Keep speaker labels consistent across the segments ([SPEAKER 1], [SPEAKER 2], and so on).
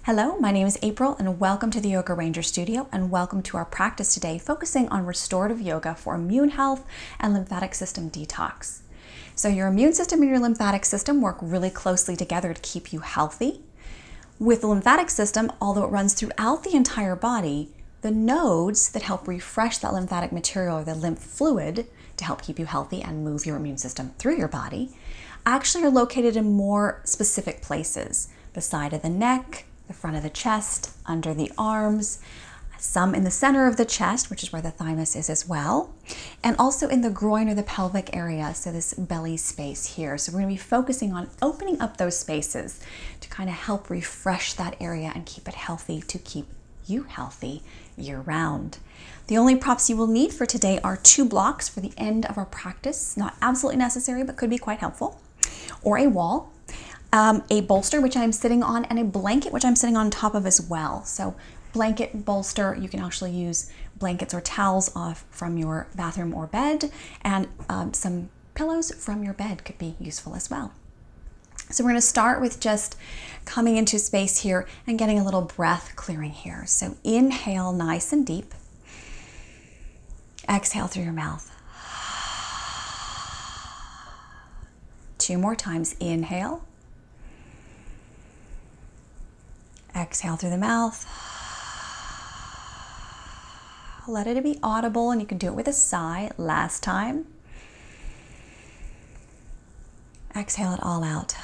[SPEAKER 1] Hello, my name is April and welcome to the Yoga Ranger Studio and welcome to our practice today focusing on restorative yoga for immune health and lymphatic system detox. So your immune system and your lymphatic system work really closely together to keep you healthy. With the lymphatic system, although it runs throughout the entire body, the nodes that help refresh that lymphatic material or the lymph fluid to help keep you healthy and move your immune system through your body actually are located in more specific places: the side of the neck, the front of the chest, under the arms, some in the center of the chest, which is where the thymus is as well, and also in the groin or the pelvic area, so this belly space here. So we're going to be focusing on opening up those spaces to kind of help refresh that area and keep it healthy, to keep you healthy year-round. The only props you will need for today are 2 blocks for the end of our practice, not absolutely necessary, but could be quite helpful, or a wall. A bolster, which I'm sitting on, and a blanket, which I'm sitting on top of as well. So blanket, bolster, you can actually use blankets or towels off from your bathroom or bed, and some pillows from your bed could be useful as well. So we're going to start with just coming into space here and getting a little breath clearing here. So inhale nice and deep. Exhale through your mouth. 2 more times. Inhale. Exhale through the mouth. Let it be audible, and you can do it with a sigh. Last time. Exhale it all out.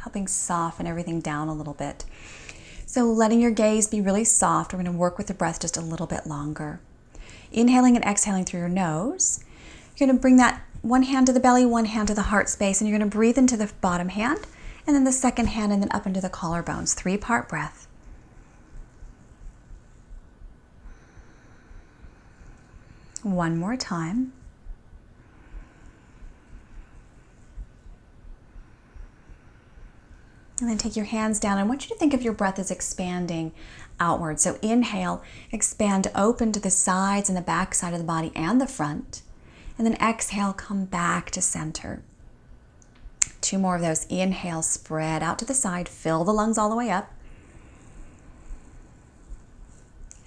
[SPEAKER 1] Helping soften everything down a little bit. So letting your gaze be really soft. We're going to work with the breath just a little bit longer. Inhaling and exhaling through your nose. You're going to bring that one hand to the belly, one hand to the heart space, and you're going to breathe into the bottom hand, and then the second hand, and then up into the collarbones. 3-part breath. One more time. And then take your hands down. I want you to think of your breath as expanding outward. So inhale, expand open to the sides and the back side of the body and the front. And then exhale, come back to center. 2 more of those. Inhale, spread out to the side, fill the lungs all the way up.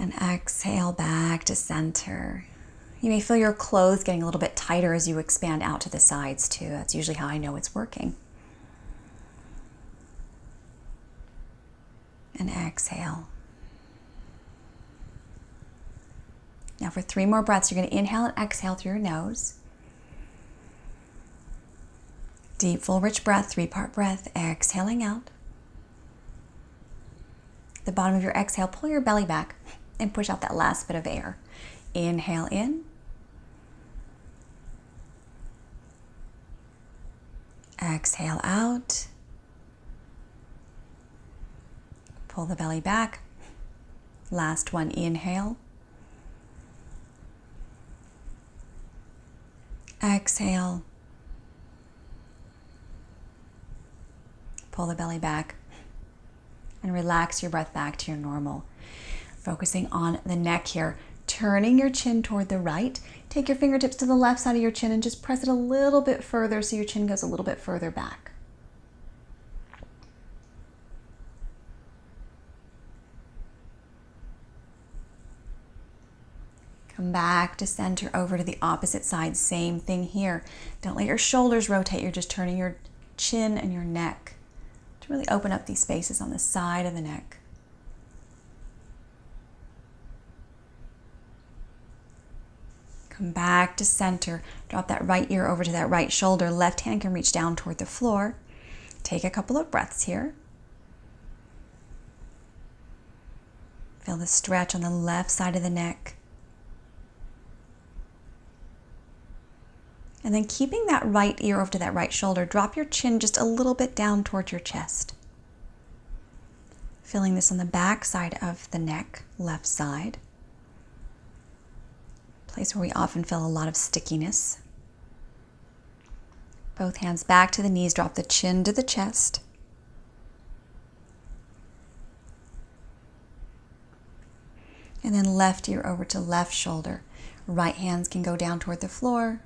[SPEAKER 1] And exhale back to center. You may feel your clothes getting a little bit tighter as you expand out to the sides too. That's usually how I know it's working. And exhale. Now for 3 more breaths, you're going to inhale and exhale through your nose. Deep, full, rich breath, 3-part breath, exhaling out. The bottom of your exhale, pull your belly back and push out that last bit of air. Inhale in. Exhale out. Pull the belly back. Last one, inhale. Exhale. Pull the belly back and relax your breath back to your normal. Focusing on the neck here, turning your chin toward the right. Take your fingertips to the left side of your chin and just press it a little bit further so your chin goes a little bit further back. Come back to center, over to the opposite side. Same thing here. Don't let your shoulders rotate. You're just turning your chin and your neck to really open up these spaces on the side of the neck. Come back to center. Drop that right ear over to that right shoulder. Left hand can reach down toward the floor. Take a couple of breaths here. Feel the stretch on the left side of the neck. And then keeping that right ear over to that right shoulder, drop your chin just a little bit down towards your chest. Feeling this on the back side of the neck, left side. Place where we often feel a lot of stickiness. Both hands back to the knees, drop the chin to the chest. And then left ear over to left shoulder. Right hands can go down toward the floor.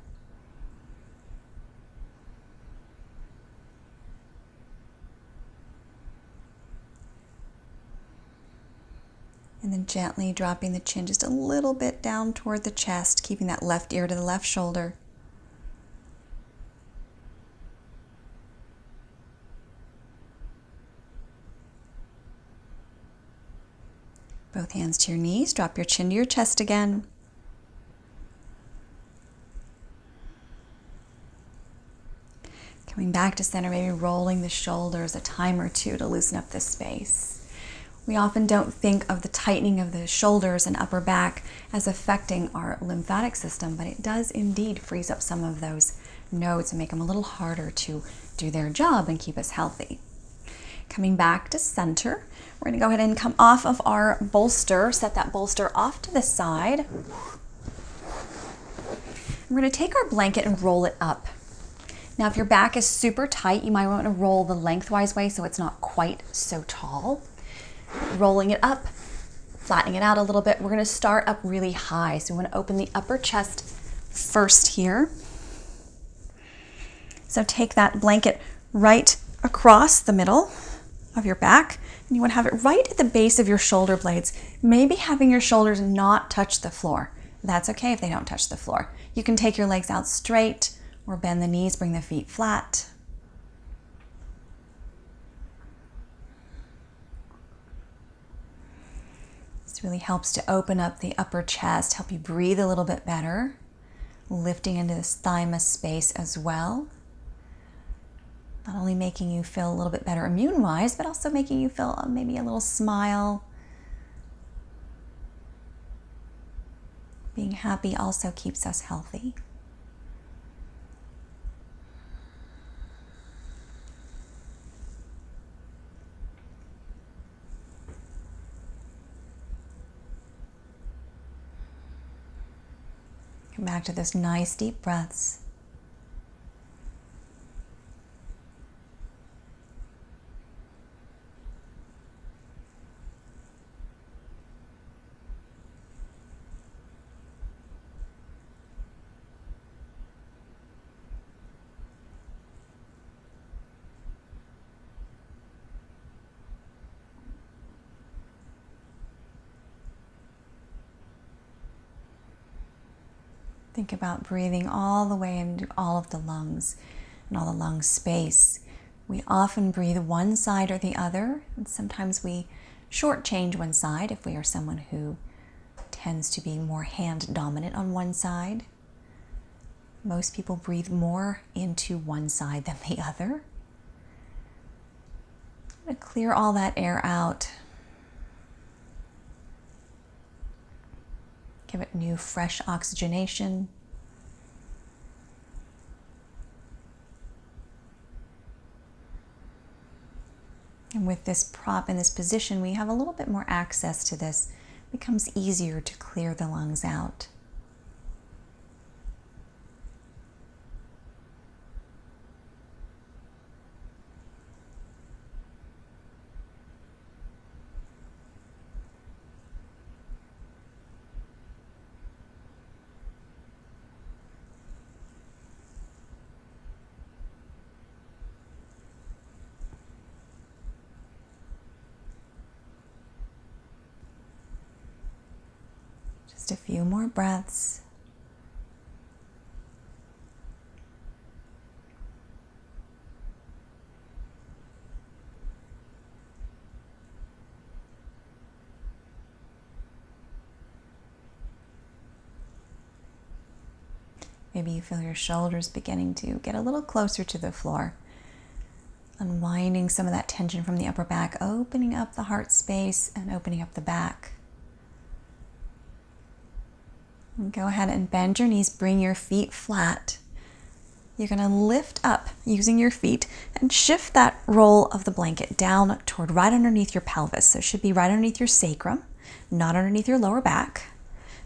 [SPEAKER 1] And then gently dropping the chin just a little bit down toward the chest, keeping that left ear to the left shoulder. Both hands to your knees. Drop your chin to your chest again. Coming back to center, maybe rolling the shoulders a time or two to loosen up this space. We often don't think of the tightening of the shoulders and upper back as affecting our lymphatic system, but it does indeed freeze up some of those nodes and make them a little harder to do their job and keep us healthy. Coming back to center, we're going to go ahead and come off of our bolster, set that bolster off to the side. We're going to take our blanket and roll it up. Now, if your back is super tight, you might want to roll the lengthwise way so it's not quite so tall. Rolling it up, flattening it out a little bit. We're going to start up really high. So we want to open the upper chest first here. So take that blanket right across the middle of your back, and you want to have it right at the base of your shoulder blades, maybe having your shoulders not touch the floor. That's okay if they don't touch the floor. You can take your legs out straight or bend the knees, bring the feet flat. This really helps to open up the upper chest, help you breathe a little bit better, lifting into this thymus space as well. Not only making you feel a little bit better immune-wise, but also making you feel maybe a little smile. Being happy also keeps us healthy. Come back to those nice deep breaths. Think about breathing all the way into all of the lungs and all the lung space. We often breathe one side or the other, and sometimes we shortchange one side if we are someone who tends to be more hand dominant on one side. Most people breathe more into one side than the other. I'm going to clear all that air out. Give it new, fresh oxygenation. And with this prop in this position, we have a little bit more access to this. It becomes easier to clear the lungs out. Just a few more breaths. Maybe you feel your shoulders beginning to get a little closer to the floor. Unwinding some of that tension from the upper back, opening up the heart space and opening up the back. And go ahead and bend your knees, bring your feet flat. You're going to lift up using your feet and shift that roll of the blanket down toward right underneath your pelvis. So it should be right underneath your sacrum, not underneath your lower back.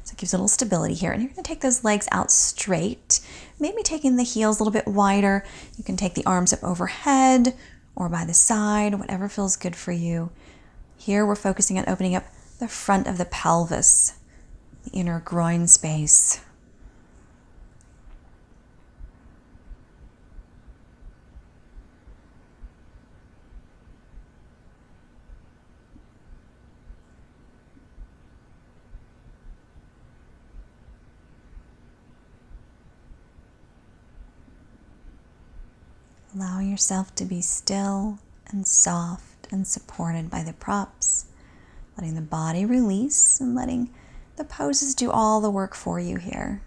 [SPEAKER 1] So it gives a little stability here. And you're going to take those legs out straight, maybe taking the heels a little bit wider. You can take the arms up overhead or by the side, whatever feels good for you. Here we're focusing on opening up the front of the pelvis, the inner groin space. Allowing yourself to be still and soft and supported by the props. Letting the body release and letting the poses do all the work for you here.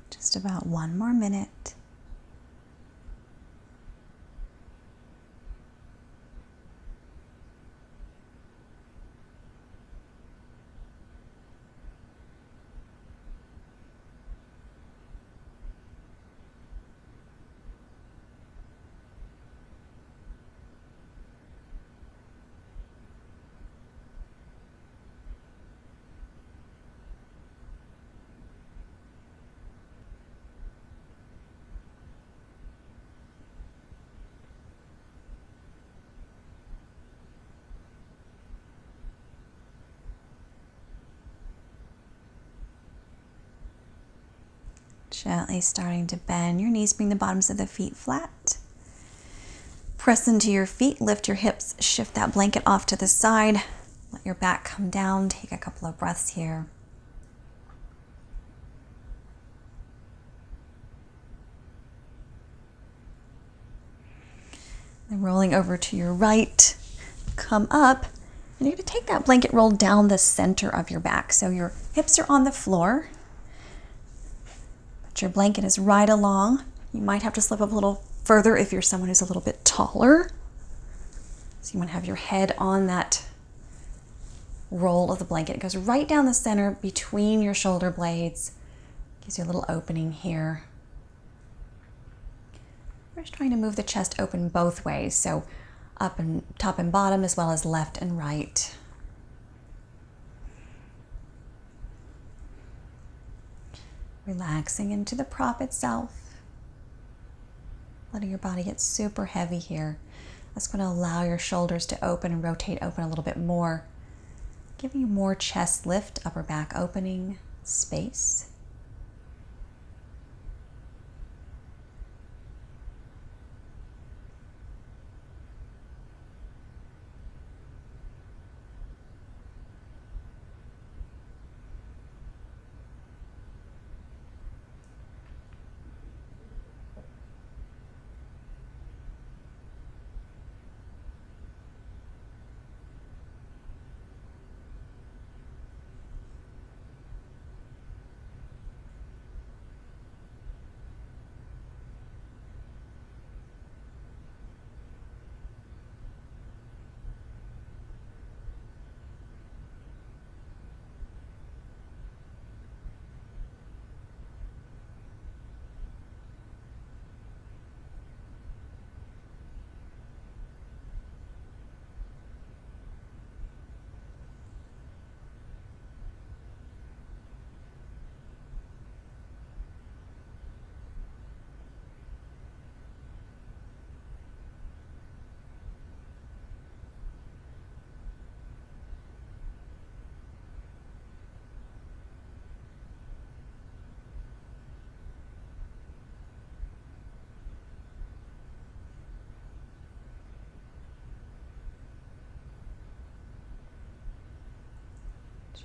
[SPEAKER 1] Just about one more minute. Gently starting to bend your knees, bring the bottoms of the feet flat. Press into your feet, lift your hips, shift that blanket off to the side. Let your back come down, take a couple of breaths here. Then rolling over to your right, come up, and you're going to take that blanket roll down the center of your back. So your hips are on the floor. Your blanket is right along. You might have to slip up a little further if you're someone who's a little bit taller. So you want to have your head on that roll of the blanket. It goes right down the center between your shoulder blades. Gives you a little opening here. We're just trying to move the chest open both ways. So up and top and bottom as well as left and right. Relaxing into the prop itself. Letting your body get super heavy here. That's going to allow your shoulders to open and rotate open a little bit more. Giving you more chest lift, upper back opening, space.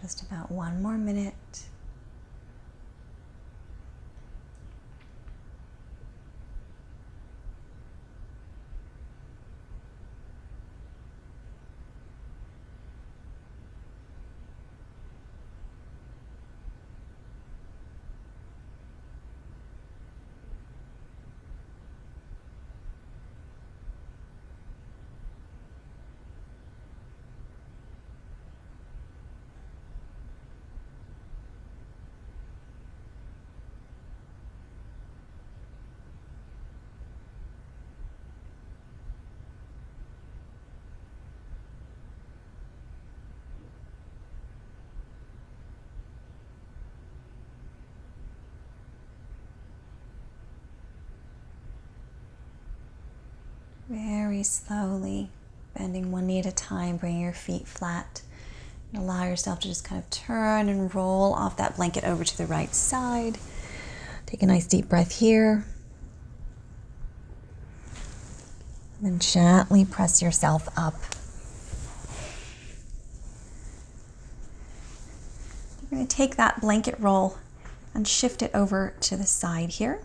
[SPEAKER 1] Just about one more minute. Very slowly, bending one knee at a time, bring your feet flat. And allow yourself to just kind of turn and roll off that blanket over to the right side. Take a nice deep breath here. And then gently press yourself up. You're going to take that blanket roll and shift it over to the side here.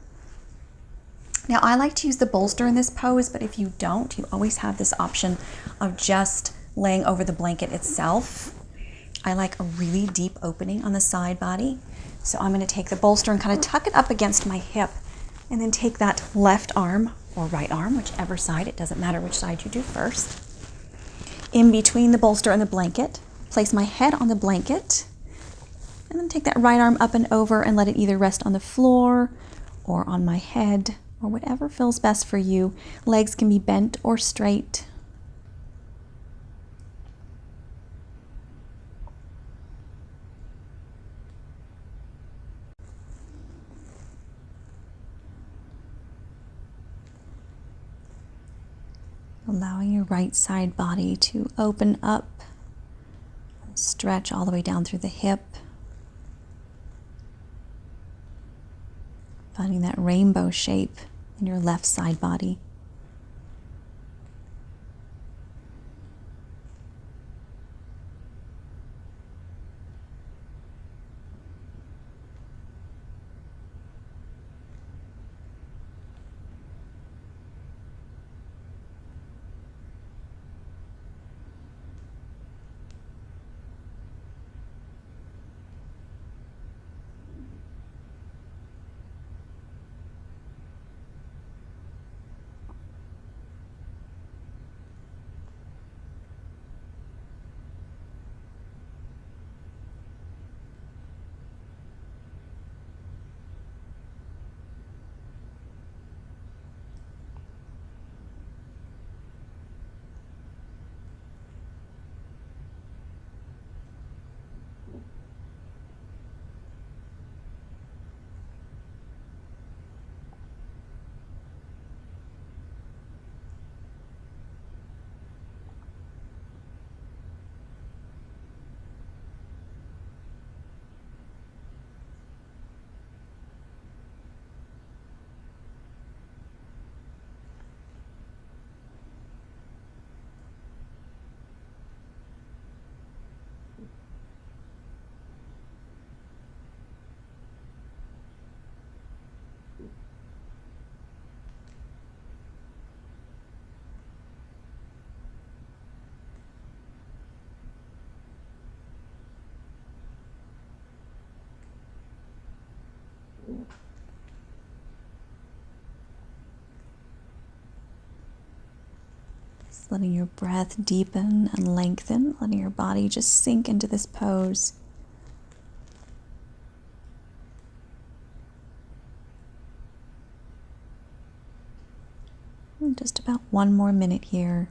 [SPEAKER 1] Now, I like to use the bolster in this pose, but if you don't, you always have this option of just laying over the blanket itself. I like a really deep opening on the side body. So I'm going to take the bolster and kind of tuck it up against my hip, and then take that left arm or right arm, whichever side, it doesn't matter which side you do first, in between the bolster and the blanket, place my head on the blanket, and then take that right arm up and over and let it either rest on the floor or on my head, or whatever feels best for you. Legs can be bent or straight. Allowing your right side body to open up, stretch all the way down through the hip. Finding that rainbow shape in your left side body. Just letting your breath deepen and lengthen, letting your body just sink into this pose. And just about one more minute here.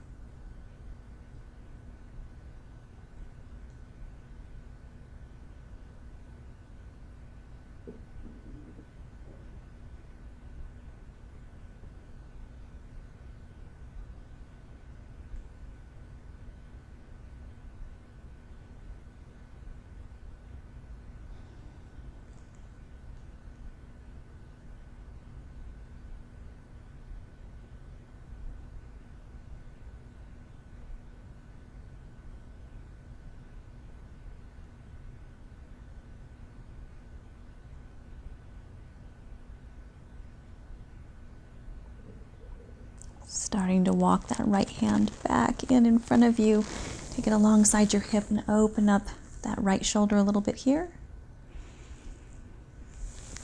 [SPEAKER 1] Starting to walk that right hand back in front of you. Take it alongside your hip and open up that right shoulder a little bit here.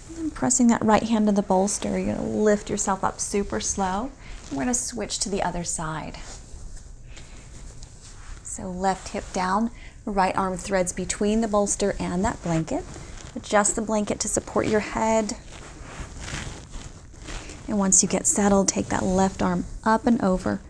[SPEAKER 1] And then pressing that right hand to the bolster, you're going to lift yourself up super slow. And we're going to switch to the other side. So left hip down, right arm threads between the bolster and that blanket. Adjust the blanket to support your head. And once you get settled, take that left arm up and over.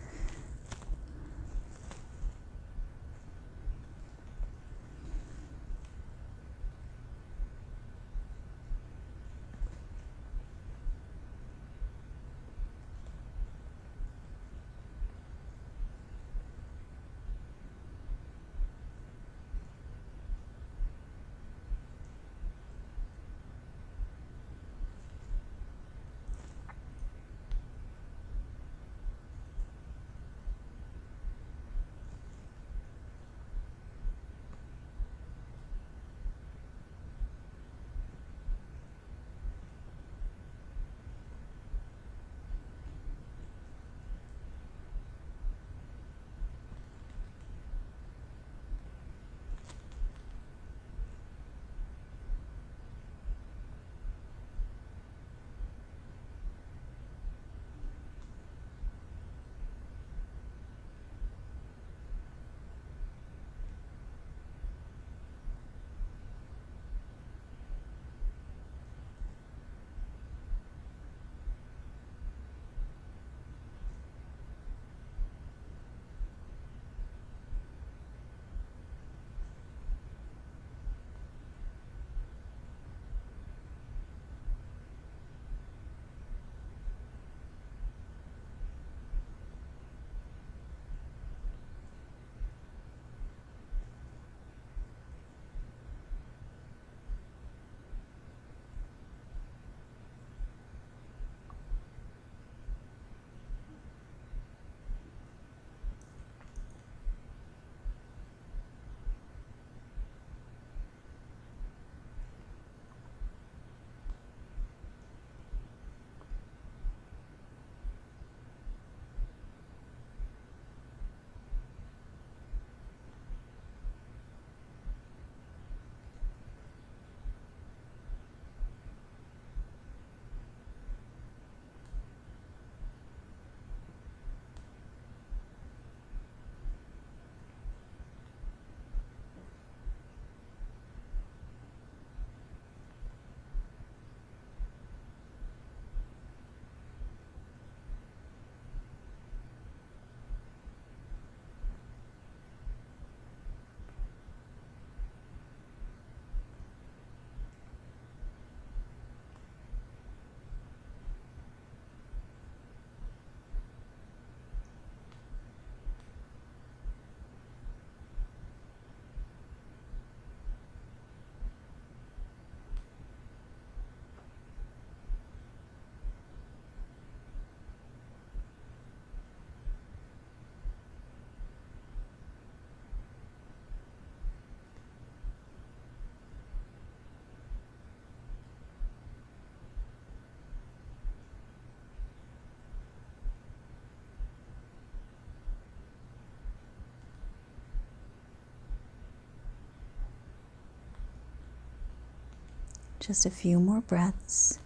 [SPEAKER 1] Just a few more breaths.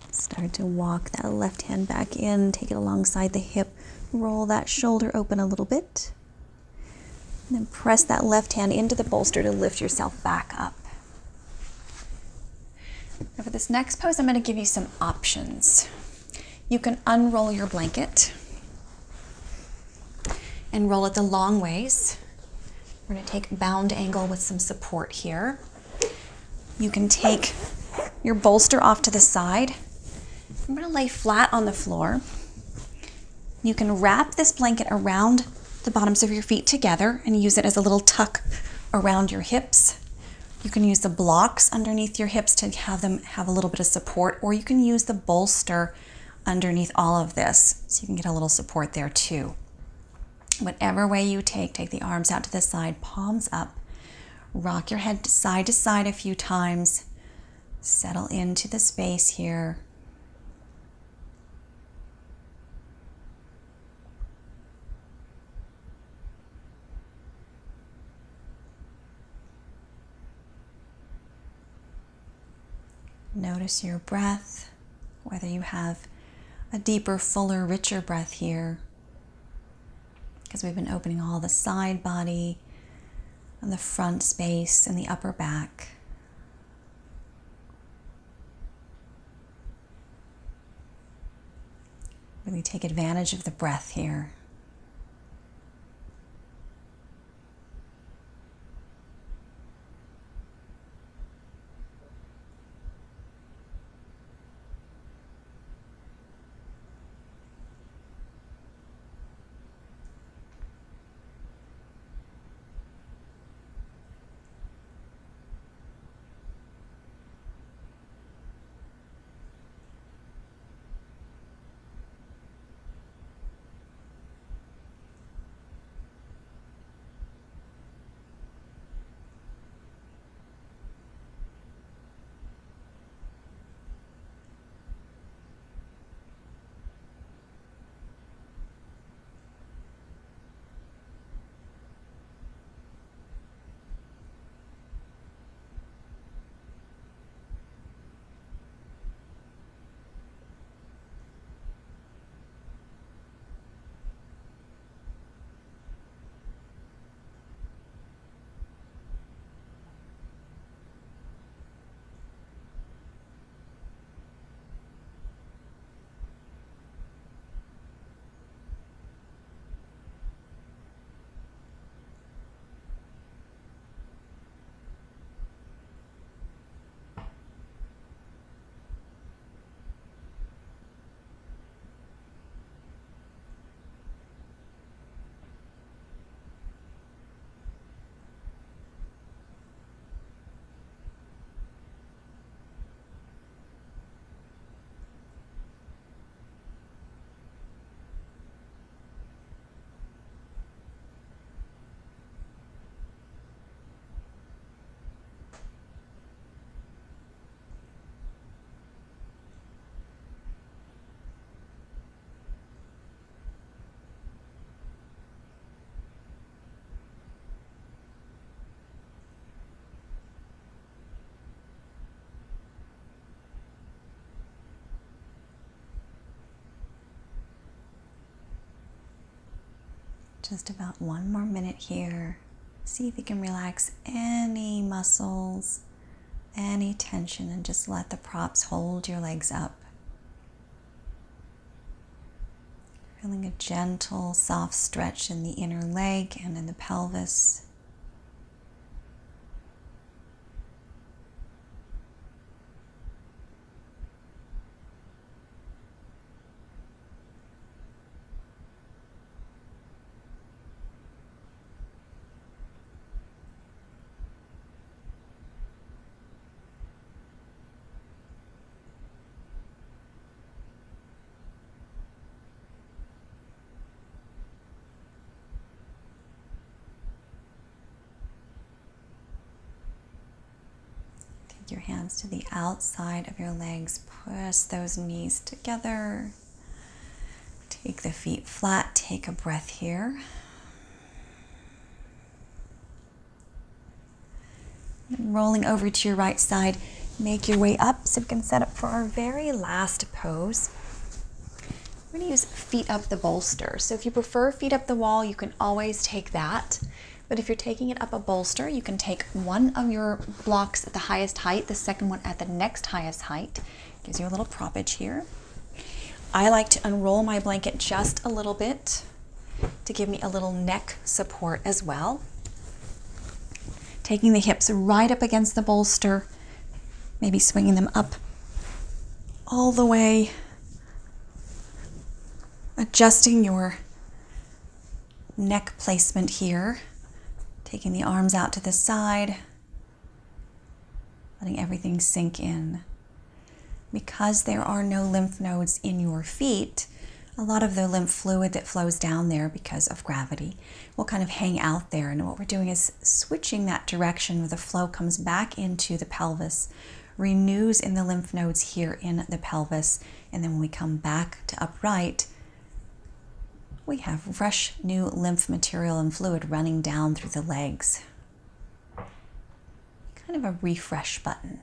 [SPEAKER 1] Start to walk that left hand back in, take it alongside the hip, roll that shoulder open a little bit, and then press that left hand into the bolster to lift yourself back up. Now for this next pose, I'm going to give you some options. You can unroll your blanket and roll it the long ways. We're going to take bound angle with some support here. You can take your bolster off to the side. I'm going to lay flat on the floor. You can wrap this blanket around the bottoms of your feet together and use it as a little tuck around your hips. You can use the blocks underneath your hips to have them have a little bit of support, or you can use the bolster underneath all of this so you can get a little support there too. Whatever way you take the arms out to the side, palms up. Rock your head side to side a few times. Settle into the space here. Notice your breath, whether you have a deeper, fuller, richer breath here, because we've been opening all the side body and the front space and the upper back. Really take advantage of the breath here. Just about one more minute here. See if you can relax any muscles, any tension, and just let the props hold your legs up. Feeling a gentle, soft stretch in the inner leg and in the pelvis. Your hands to the outside of your legs. Press those knees together. Take the feet flat. Take a breath here. And rolling over to your right side, make your way up so we can set up for our very last pose. We're going to use feet up the bolster. So if you prefer feet up the wall, you can always take that. But if you're taking it up a bolster, you can take one of your blocks at the highest height, the second one at the next highest height. Gives you a little proppage here. I like to unroll my blanket just a little bit to give me a little neck support as well. Taking the hips right up against the bolster, maybe swinging them up all the way. Adjusting your neck placement here. Taking the arms out to the side, letting everything sink in. Because there are no lymph nodes in your feet, a lot of the lymph fluid that flows down there because of gravity will kind of hang out there. And what we're doing is switching that direction where the flow comes back into the pelvis, renews in the lymph nodes here in the pelvis, and then when we come back to upright, we have fresh new lymph material and fluid running down through the legs. Kind of a refresh button.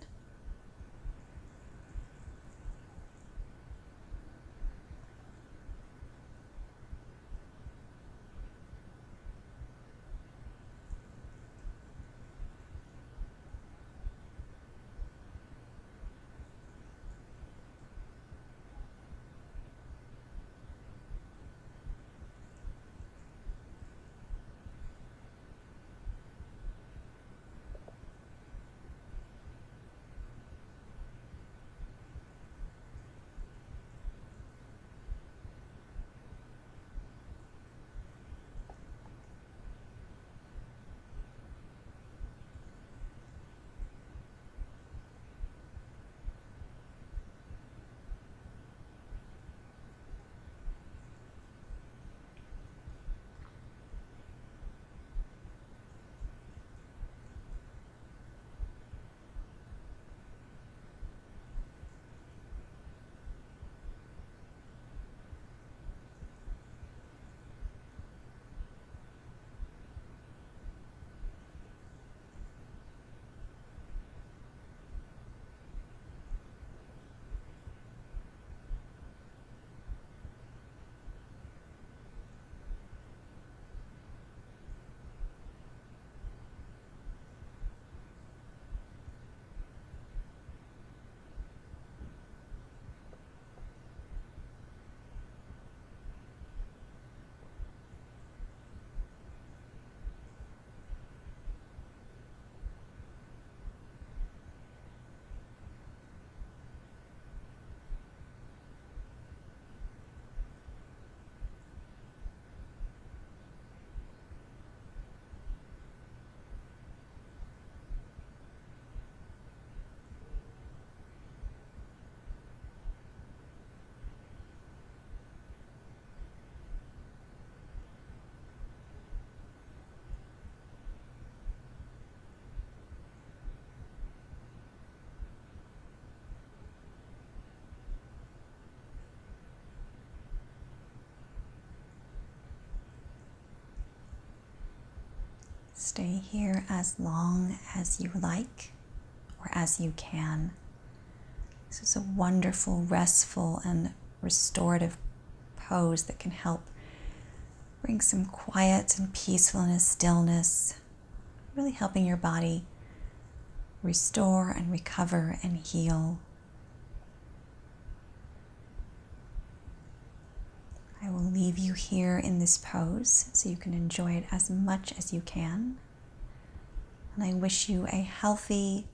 [SPEAKER 1] Stay here as long as you like or as you can. This is a wonderful, restful, and restorative pose that can help bring some quiet and peacefulness, stillness, really helping your body restore and recover and heal. I will leave you here in this pose so you can enjoy it as much as you can. And I wish you a healthy,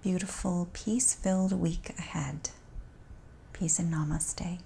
[SPEAKER 1] beautiful, peace-filled week ahead. Peace and namaste.